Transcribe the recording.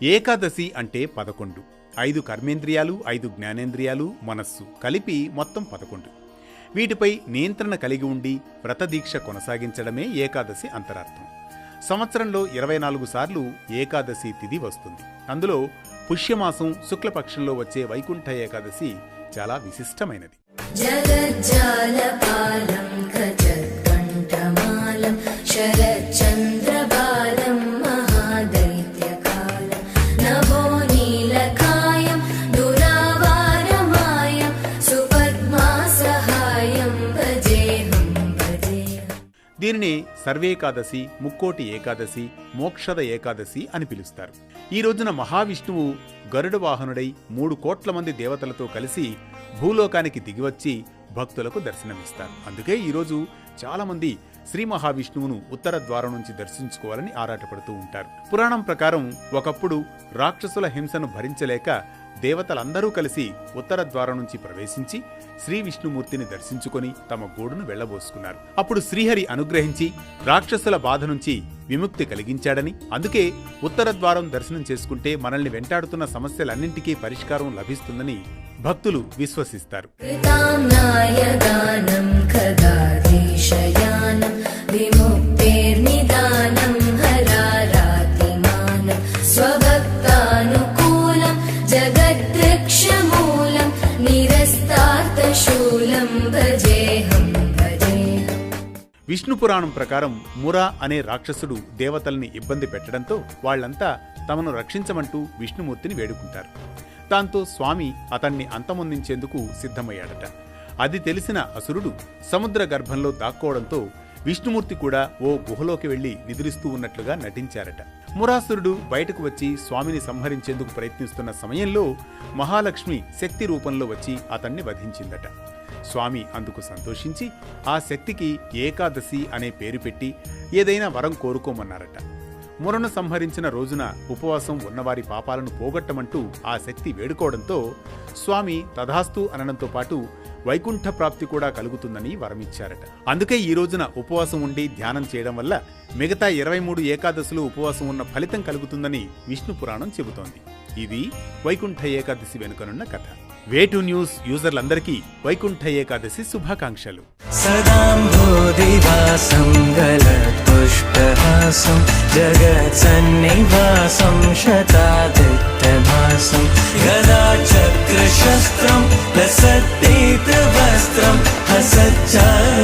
ఏకాదశి అంటే 11. 5 కర్మేంద్రియాలు, 5 జ్ఞానేంద్రియాలు, మనస్సు కలిపి మొత్తం 11. వీటిపై నియంత్రణ కలిగి ఉండి వ్రతదీక్ష కొనసాగించడమే ఏకాదశి అంతరార్థం. సంవత్సరంలో 24 సార్లు ఏకాదశి తిథి వస్తుంది. అందులో పుష్యమాసం శుక్లపక్షంలో వచ్చే వైకుంఠ ఏకాదశి చాలా విశిష్టమైనది. జగజ్జాలపాలం గజకంఠమాలం శరచంద్రబాలం మహాదైత్యకాలం నభోనీలకాయం దురావారమాయం సుపద్మాసహాయం భజేహం భజేహం. దీనిని సర్వేకాదశి, ముక్కోటి ఏకాదశి, మోక్షద ఏకాదశి అని పిలుస్తారు. ఈ రోజున మహావిష్ణువు గరుడ వాహనుడై 3 కోట్ల మంది దేవతలతో కలిసి భూలోకానికి దిగివచ్చి భక్తులకు దర్శనమిస్తారు. అందుకే ఈరోజు చాలామంది శ్రీ మహావిష్ణువును ఉత్తర ద్వారం నుంచి దర్శించుకోవాలని ఆరాటపడుతూ ఉంటారు. పురాణం ప్రకారం ఒకప్పుడు రాక్షసుల హింసను భరించలేక దేవతలందరూ కలిసి ఉత్తర ద్వారం నుంచి ప్రవేశించి శ్రీ విష్ణుమూర్తిని దర్శించుకొని తమ గూడును వెళ్లబోసుకున్నారు. అప్పుడు శ్రీహరి అనుగ్రహించి రాక్షసుల బాధ నుంచి విముక్తి కలిగించాడని, అందుకే ఉత్తర ద్వారం దర్శనం చేసుకుంటే మనల్ని వెంటాడుతున్న సమస్యలన్నింటికీ పరిష్కారం లభిస్తుందని భక్తులు విశ్వసిస్తారు. విష్ణు పురాణం ప్రకారం మురా అనే రాక్షసుడు దేవతల్ని ఇబ్బంది పెట్టడంతో వాళ్లంతా తమను రక్షించమంటూ విష్ణుమూర్తిని వేడుకుంటారు. దాంతో స్వామి అతన్ని అంతమొందించేందుకు సిద్ధమయ్యాడట. అది తెలిసిన అసురుడు సముద్ర గర్భంలో దాక్కోవడంతో విష్ణుమూర్తి కూడా ఓ గుహలోకి వెళ్లి నిద్రిస్తూ ఉన్నట్లుగా నటించారట. మురాసురుడు బయటకు వచ్చి స్వామిని సంహరించేందుకు ప్రయత్నిస్తున్న సమయంలో మహాలక్ష్మి శక్తి రూపంలో వచ్చి అతన్ని వధించిందట. స్వామి అందుకు సంతోషించి ఆ శక్తికి ఏకాదశి అనే పేరు పెట్టి ఏదైనా వరం కోరుకోమన్నారట. మురను సంహరించిన రోజున ఉపవాసం ఉన్నవారి పాపాలను పోగొట్టమంటూ ఆ శక్తి వేడుకోవడంతో స్వామి తథాస్తు అనడంతో పాటు వైకుంఠ ప్రాప్తి కూడా కలుగుతుందని వరమిచ్చారట. అందుకే ఈ రోజున ఉపవాసం ఉండి ధ్యానం చేయడం వల్ల మిగతా 23 ఏకాదశులు ఉపవాసం ఉన్న ఫలితం కలుగుతుందని విష్ణు పురాణం చెబుతోంది. ఇది వైకుంఠ ఏకాదశి వెనుకనున్న కథ. వేటు న్యూస్ యూజర్లందరికీ వైకుంఠ ఏకాదశి శుభాకాంక్షలు. సదాంబోధివాసం గలత్పుష్పహాసం జగత్సన్నివాసం శతాదిత్యమాసం గదాచక్రశస్త్రం లసత్పీతవస్త్రం హసచ్చ